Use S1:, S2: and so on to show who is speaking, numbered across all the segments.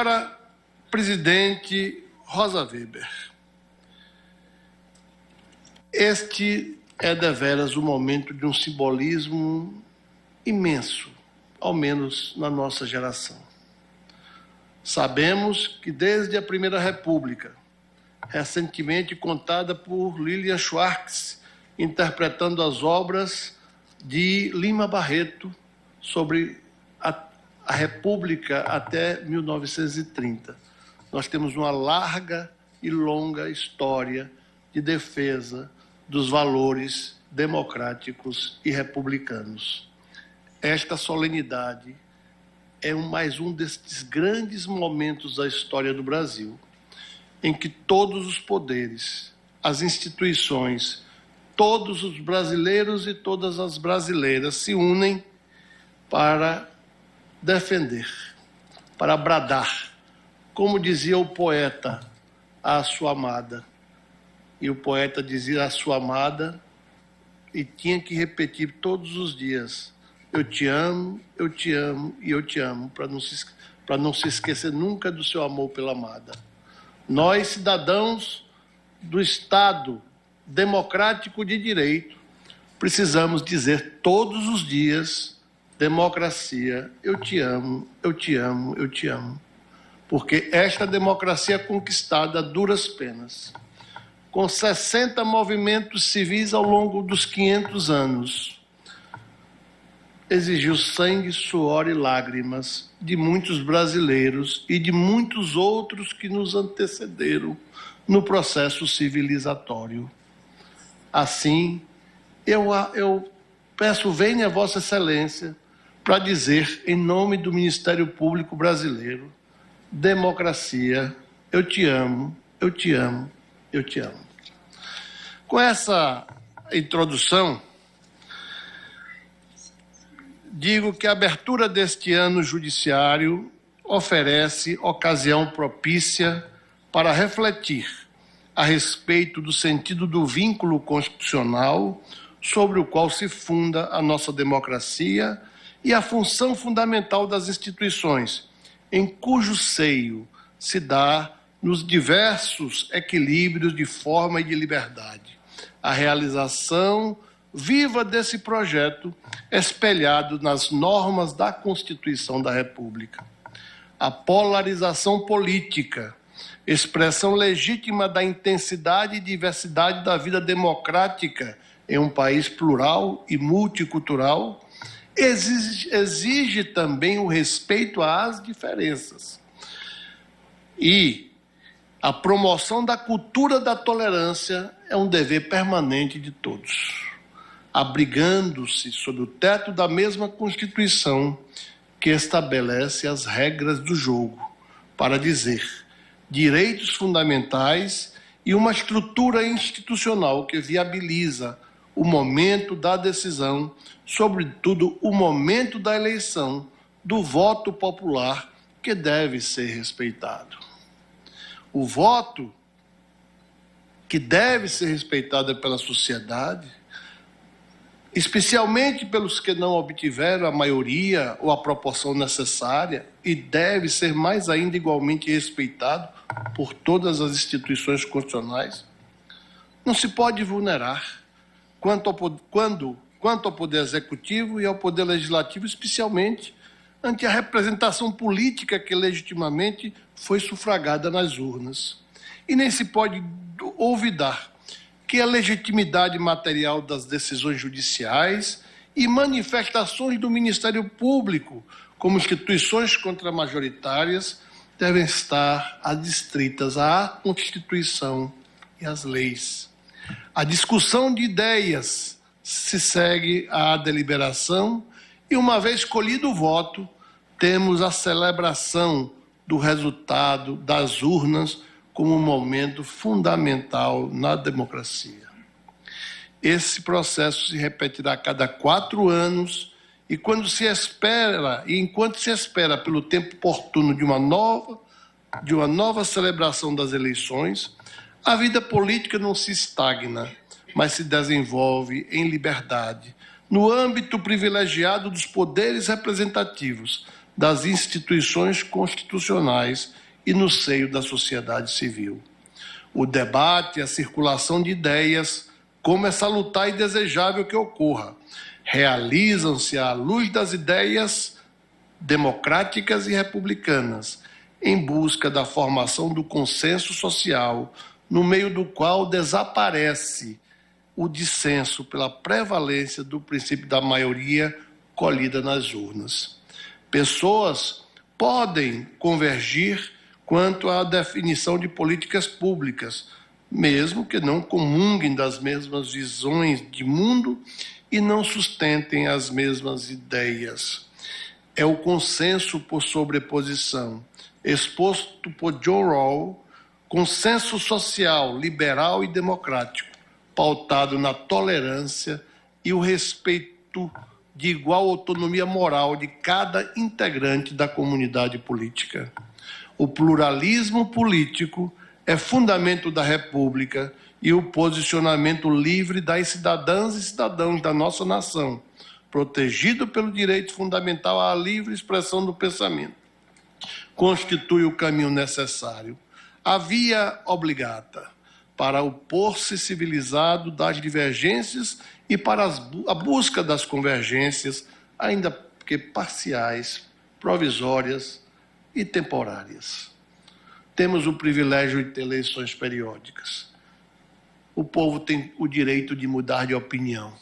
S1: Senhora Presidente Rosa Weber, este é deveras o momento de um simbolismo imenso, ao menos na nossa geração. Sabemos que desde a Primeira República, recentemente contada por Lilian Schwartz, interpretando as obras de Lima Barreto sobre a República até 1930. Nós temos uma larga e longa história de defesa dos valores democráticos e republicanos. Esta solenidade é mais um destes grandes momentos da história do Brasil, em que todos os poderes, as instituições, todos os brasileiros e todas as brasileiras se unem para defender, para bradar, como dizia o poeta à sua amada. E o poeta dizia à sua amada e tinha que repetir todos os dias: eu te amo e eu te amo, para não se esquecer nunca do seu amor pela amada. Nós, cidadãos do Estado democrático de direito, precisamos dizer todos os dias: democracia, eu te amo, eu te amo, eu te amo. Porque esta democracia conquistada a duras penas, com 60 movimentos civis ao longo dos 500 anos, exigiu sangue, suor e lágrimas de muitos brasileiros e de muitos outros que nos antecederam no processo civilizatório. Assim, eu peço, venha Vossa Excelência para dizer, em nome do Ministério Público Brasileiro: democracia, eu te amo, eu te amo, eu te amo. Com essa introdução, digo que a abertura deste ano judiciário oferece ocasião propícia para refletir a respeito do sentido do vínculo constitucional sobre o qual se funda a nossa democracia e a função fundamental das instituições, em cujo seio se dá, nos diversos equilíbrios de forma e de liberdade, a realização viva desse projeto espelhado nas normas da Constituição da República. A polarização política, expressão legítima da intensidade e diversidade da vida democrática em um país plural e multicultural, exige também o respeito às diferenças e a promoção da cultura da tolerância é um dever permanente de todos, abrigando-se sob o teto da mesma Constituição que estabelece as regras do jogo, para dizer, direitos fundamentais e uma estrutura institucional que viabiliza o momento da decisão, sobretudo o momento da eleição, do voto popular, que deve ser respeitado. O voto que deve ser respeitado pela sociedade, especialmente pelos que não obtiveram a maioria ou a proporção necessária, e deve ser mais ainda igualmente respeitado por todas as instituições constitucionais, não se pode vulnerar quanto ao Poder Executivo e ao Poder Legislativo, especialmente ante a representação política que legitimamente foi sufragada nas urnas. E nem se pode olvidar que a legitimidade material das decisões judiciais e manifestações do Ministério Público como instituições contramajoritárias devem estar adstritas à Constituição e às leis. A discussão de ideias se segue à deliberação e, uma vez escolhido o voto, temos a celebração do resultado das urnas como um momento fundamental na democracia. Esse processo se repetirá a cada 4 anos e enquanto se espera pelo tempo oportuno de uma nova celebração das eleições, a vida política não se estagna, mas se desenvolve em liberdade, no âmbito privilegiado dos poderes representativos, das instituições constitucionais e no seio da sociedade civil. O debate e a circulação de ideias, como é salutar e desejável que ocorra, realizam-se à luz das ideias democráticas e republicanas, em busca da formação do consenso social, no meio do qual desaparece o dissenso pela prevalência do princípio da maioria colhida nas urnas. Pessoas podem convergir quanto à definição de políticas públicas, mesmo que não comunguem das mesmas visões de mundo e não sustentem as mesmas ideias. É o consenso por sobreposição, exposto por John Rawls, consenso social, liberal e democrático, pautado na tolerância e o respeito de igual autonomia moral de cada integrante da comunidade política. O pluralismo político é fundamento da República e o posicionamento livre das cidadãs e cidadãos da nossa nação, protegido pelo direito fundamental à livre expressão do pensamento, constitui o caminho necessário, a via obligata para opor-se civilizado das divergências e para a busca das convergências, ainda que parciais, provisórias e temporárias. Temos o privilégio de ter eleições periódicas. O povo tem o direito de mudar de opinião.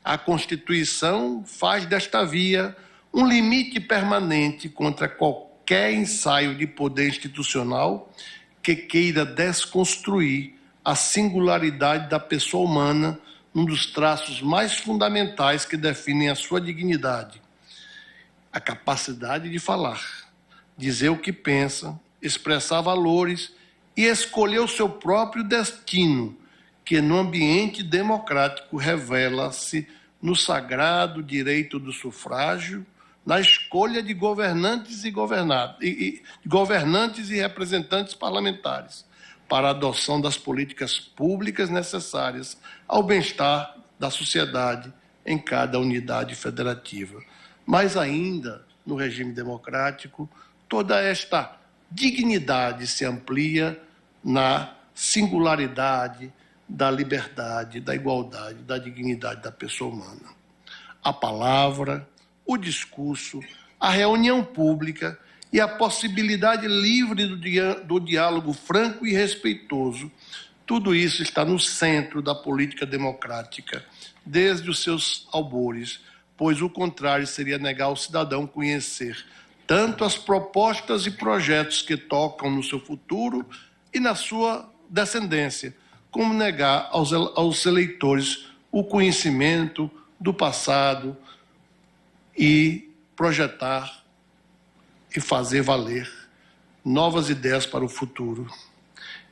S1: A Constituição faz desta via um limite permanente contra qualquer ensaio de poder institucional que queira desconstruir a singularidade da pessoa humana, um dos traços mais fundamentais que definem a sua dignidade. A capacidade de falar, dizer o que pensa, expressar valores e escolher o seu próprio destino, que no ambiente democrático revela-se no sagrado direito do sufrágio, na escolha de governantes e representantes parlamentares, para a adoção das políticas públicas necessárias ao bem-estar da sociedade em cada unidade federativa. Mas ainda, no regime democrático, toda esta dignidade se amplia na singularidade da liberdade, da igualdade, da dignidade da pessoa humana. A palavra, o discurso, a reunião pública e a possibilidade livre do diálogo franco e respeitoso, tudo isso está no centro da política democrática, desde os seus albores, pois o contrário seria negar ao cidadão conhecer tanto as propostas e projetos que tocam no seu futuro e na sua descendência, como negar aos eleitores o conhecimento do passado e projetar e fazer valer novas ideias para o futuro,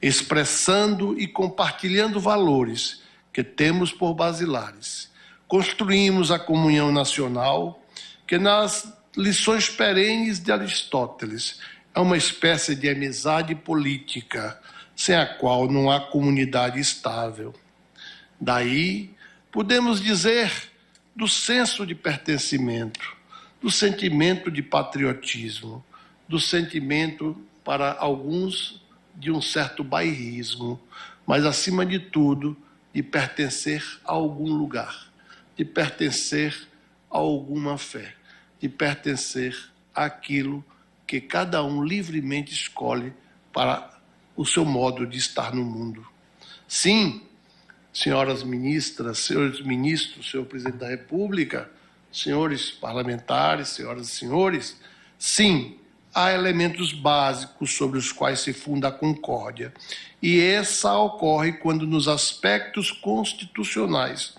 S1: expressando e compartilhando valores que temos por basilares. Construímos a comunhão nacional, que nas lições perenes de Aristóteles é uma espécie de amizade política, sem a qual não há comunidade estável. Daí, podemos dizer do senso de pertencimento, do sentimento de patriotismo, do sentimento, para alguns, de um certo bairrismo, mas, acima de tudo, de pertencer a algum lugar, de pertencer a alguma fé, de pertencer àquilo que cada um livremente escolhe para o seu modo de estar no mundo. Sim, senhoras ministras, senhores ministros, senhor presidente da República, senhores parlamentares, senhoras e senhores, sim, há elementos básicos sobre os quais se funda a concórdia. E essa ocorre quando, nos aspectos constitucionais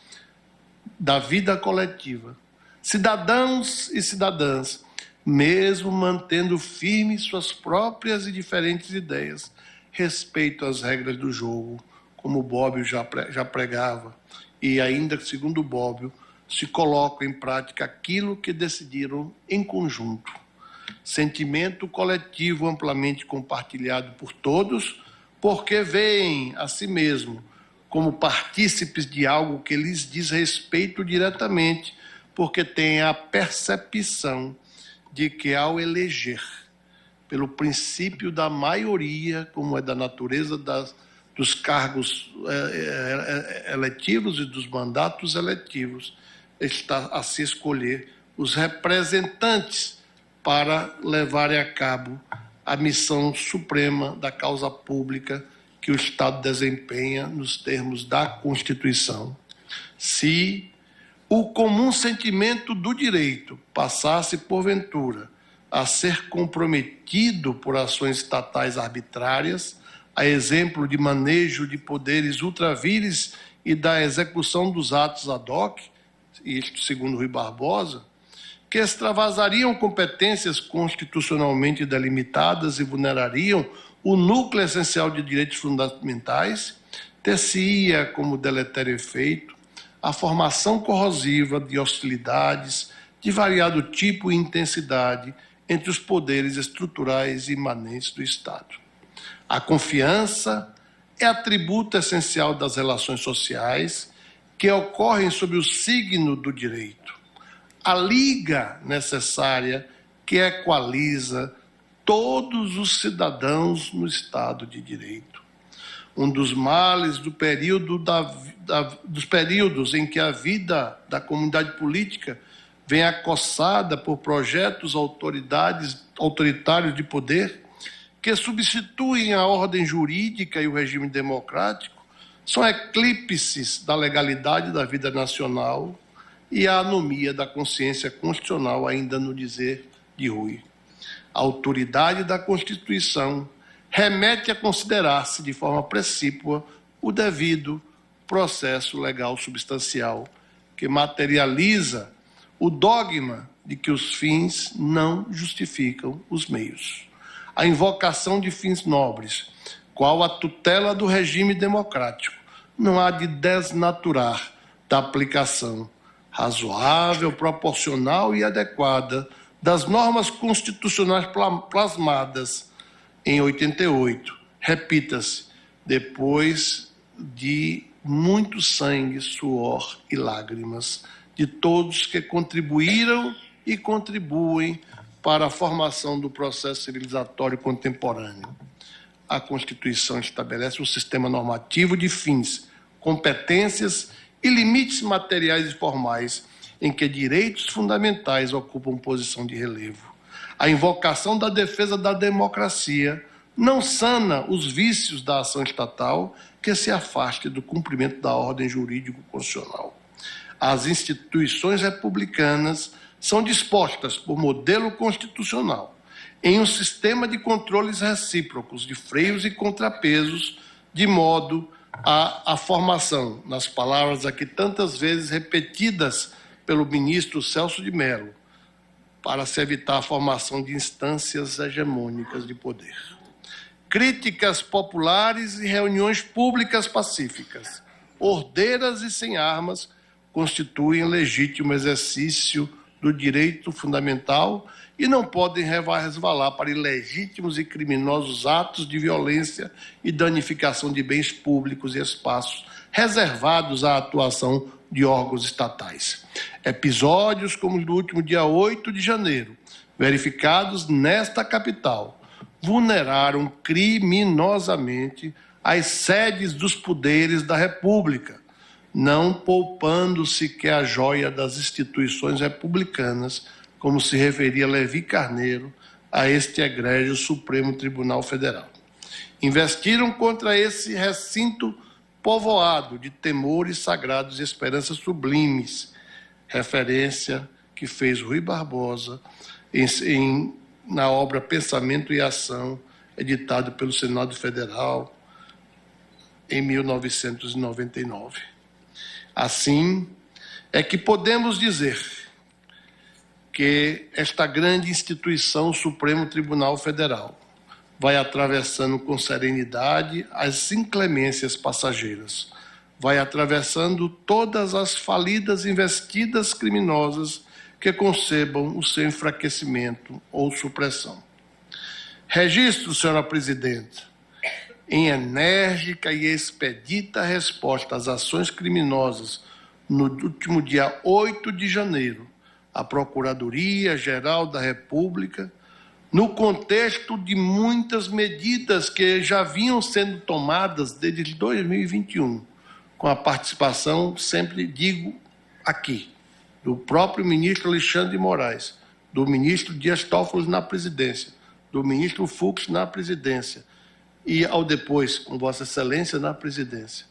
S1: da vida coletiva, cidadãos e cidadãs, mesmo mantendo firmes suas próprias e diferentes ideias, respeito às regras do jogo, como Bobbio já pregava, e ainda, segundo Bobbio, se coloca em prática aquilo que decidiram em conjunto. Sentimento coletivo amplamente compartilhado por todos, porque veem a si mesmo como partícipes de algo que lhes diz respeito diretamente, porque têm a percepção de que, ao eleger, pelo princípio da maioria, como é da natureza dos cargos eletivos e dos mandatos eletivos, está a se escolher os representantes para levarem a cabo a missão suprema da causa pública que o Estado desempenha nos termos da Constituição. Se o comum sentimento do direito passasse, porventura, a ser comprometido por ações estatais arbitrárias, a exemplo de manejo de poderes ultravires e da execução dos atos ad hoc, isto segundo Rui Barbosa, que extravasariam competências constitucionalmente delimitadas e vulnerariam o núcleo essencial de direitos fundamentais, ter-se-ia como deletério efeito a formação corrosiva de hostilidades de variado tipo e intensidade entre os poderes estruturais imanentes do Estado. A confiança é atributo essencial das relações sociais que ocorrem sob o signo do direito. A liga necessária que equaliza todos os cidadãos no Estado de Direito. Um dos males do período dos períodos em que a vida da comunidade política vem acossada por projetos autoritários de poder que substituem a ordem jurídica e o regime democrático, são eclipses da legalidade da vida nacional e a anomia da consciência constitucional, ainda no dizer de Rui. A autoridade da Constituição remete a considerar-se de forma precípua o devido processo legal substancial que materializa o dogma de que os fins não justificam os meios. A invocação de fins nobres, qual a tutela do regime democrático, não há de desnaturar da aplicação razoável, proporcional e adequada das normas constitucionais plasmadas em 88, repita-se, depois de muito sangue, suor e lágrimas de todos que contribuíram e contribuem para a formação do processo civilizatório contemporâneo. A Constituição estabelece um sistema normativo de fins, competências e limites materiais e formais em que direitos fundamentais ocupam posição de relevo. A invocação da defesa da democracia não sana os vícios da ação estatal que se afaste do cumprimento da ordem jurídico-constitucional. As instituições republicanas são dispostas por modelo constitucional em um sistema de controles recíprocos, de freios e contrapesos, de modo a formação, nas palavras aqui tantas vezes repetidas pelo ministro Celso de Mello, para se evitar a formação de instâncias hegemônicas de poder. Críticas populares e reuniões públicas pacíficas, ordeiras e sem armas, constituem legítimo exercício do direito fundamental e não podem resvalar para ilegítimos e criminosos atos de violência e danificação de bens públicos e espaços reservados à atuação de órgãos estatais. Episódios como o do último dia 8 de janeiro, verificados nesta capital, vulneraram criminosamente as sedes dos poderes da República, não poupando sequer a joia das instituições republicanas, como se referia Levi Carneiro a este egrégio Supremo Tribunal Federal. Investiram contra esse recinto povoado de temores sagrados e esperanças sublimes, referência que fez Rui Barbosa na obra Pensamento e Ação, editado pelo Senado Federal em 1999. Assim, é que podemos dizer que esta grande instituição, o Supremo Tribunal Federal, vai atravessando com serenidade as inclemências passageiras, vai atravessando todas as falidas investidas criminosas que concebam o seu enfraquecimento ou supressão. Registro, senhora presidente, em enérgica e expedita resposta às ações criminosas no último dia 8 de janeiro, a Procuradoria-Geral da República, no contexto de muitas medidas que já vinham sendo tomadas desde 2021, com a participação, sempre digo aqui, do próprio ministro Alexandre de Moraes, do ministro Dias Toffoli na presidência, do ministro Fux na presidência e, ao depois, com Vossa Excelência na presidência.